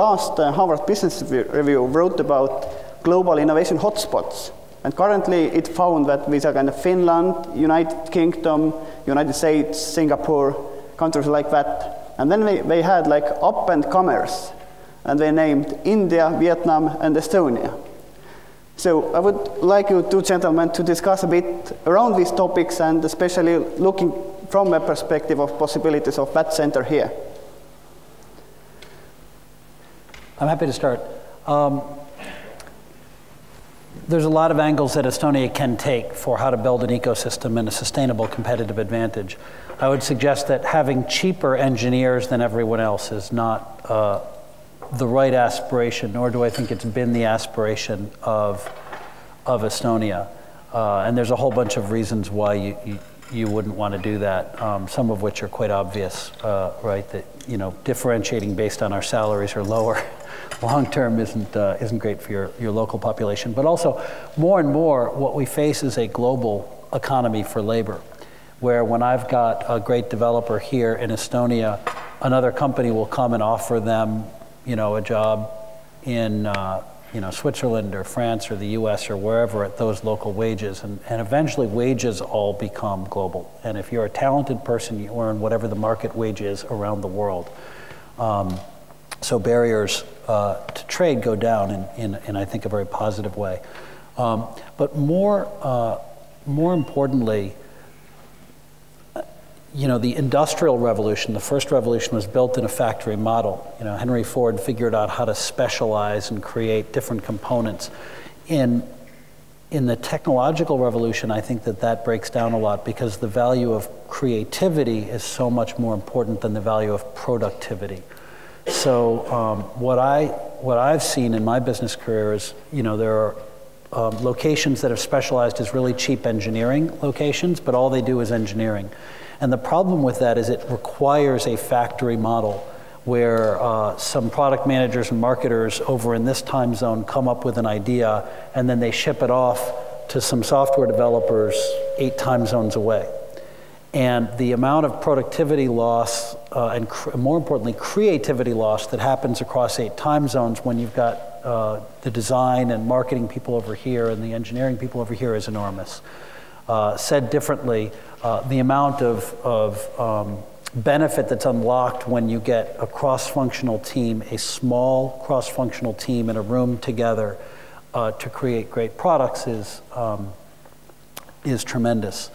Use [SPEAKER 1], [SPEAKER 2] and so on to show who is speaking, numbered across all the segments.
[SPEAKER 1] last Harvard Business Review wrote about global innovation hotspots. And currently it found that these are kind of Finland, United Kingdom, United States, Singapore, countries like that. And then they had like up-and-comers, and they named India, Vietnam, and Estonia. So I would like you two gentlemen to discuss a bit around these topics, and especially looking from a perspective of possibilities of that center here.
[SPEAKER 2] I'm happy to start. There's a lot of angles that Estonia can take for how to build an ecosystem and a sustainable competitive advantage. I would suggest that having cheaper engineers than everyone else is not the right aspiration, nor do I think it's been the aspiration of Estonia. And there's a whole bunch of reasons why you wouldn't want to do that, some of which are quite obvious, right? That, you know, differentiating based on our salaries are lower long-term isn't great for your local population. But also, more and more, what we face is a global economy for labor, where when I've got a great developer here in Estonia, another company will come and offer them, you know, a job in you know, Switzerland or France or the US or wherever at those local wages. And eventually wages all become global. And if you're a talented person, you earn whatever the market wage is around the world. So barriers to trade go down in I think, a very positive way. But more importantly, you know, the Industrial Revolution, the first revolution was built in a factory model. You know, Henry Ford figured out how to specialize and create different components. In the technological revolution, I think that breaks down a lot because the value of creativity is so much more important than the value of productivity. So what I've seen in my business career is, you know, there are locations that have specialized as really cheap engineering locations, but all they do is engineering. And the problem with that is it requires a factory model where some product managers and marketers over in this time zone come up with an idea and then they ship it off to some software developers 8 time zones away. And the amount of productivity loss and more importantly, creativity loss that happens across 8 time zones when you've got the design and marketing people over here and the engineering people over here is enormous. Said differently, the amount of benefit that's unlocked when you get a cross-functional team, a small cross-functional team in a room together to create great products is tremendous.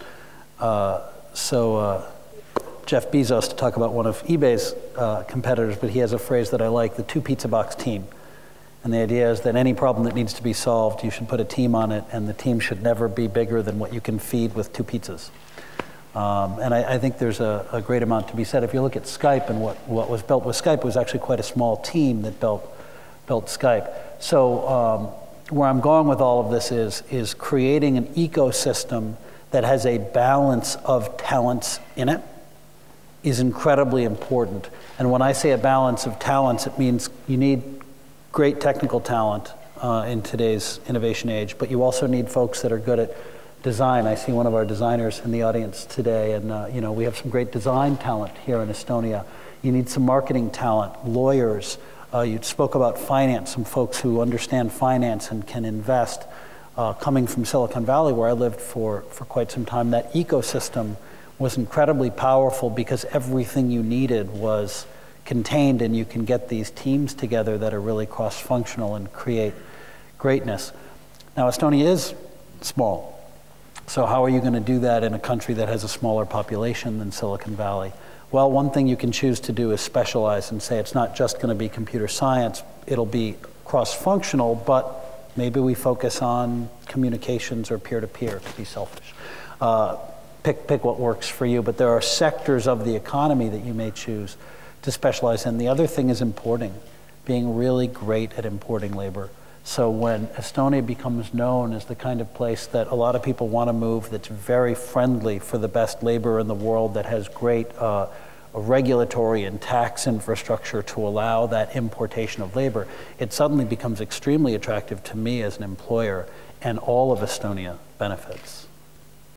[SPEAKER 2] So Jeff Bezos, to talk about one of eBay's competitors, but he has a phrase that I like, the 2 pizza box team. And the idea is that any problem that needs to be solved, you should put a team on it, and the team should never be bigger than what you can feed with 2 pizzas. And I think there's a great amount to be said. If you look at Skype and what was built with Skype was actually quite a small team that built Skype. So where I'm going with all of this is creating an ecosystem that has a balance of talents in it is incredibly important. And when I say a balance of talents, it means you need great technical talent in today's innovation age, but you also need folks that are good at design. I see one of our designers in the audience today, and you know, we have some great design talent here in Estonia. You need some marketing talent, lawyers. You spoke about finance, some folks who understand finance and can invest. Coming from Silicon Valley, where I lived for quite some time, that ecosystem was incredibly powerful because everything you needed was contained, and you can get these teams together that are really cross-functional and create greatness. Now, Estonia is small. So how are you going to do that in a country that has a smaller population than Silicon Valley? Well, one thing you can choose to do is specialize and say it's not just going to be computer science, it'll be cross-functional, but maybe we focus on communications or peer-to-peer, to be selfish. Pick what works for you, but there are sectors of the economy that you may choose to specialize in. The other thing is importing, being really great at importing labor. So when Estonia becomes known as the kind of place that a lot of people want to move, that's very friendly for the best labor in the world, that has great regulatory and tax infrastructure to allow that importation of labor, it suddenly becomes extremely attractive to me as an employer, and all of Estonia benefits.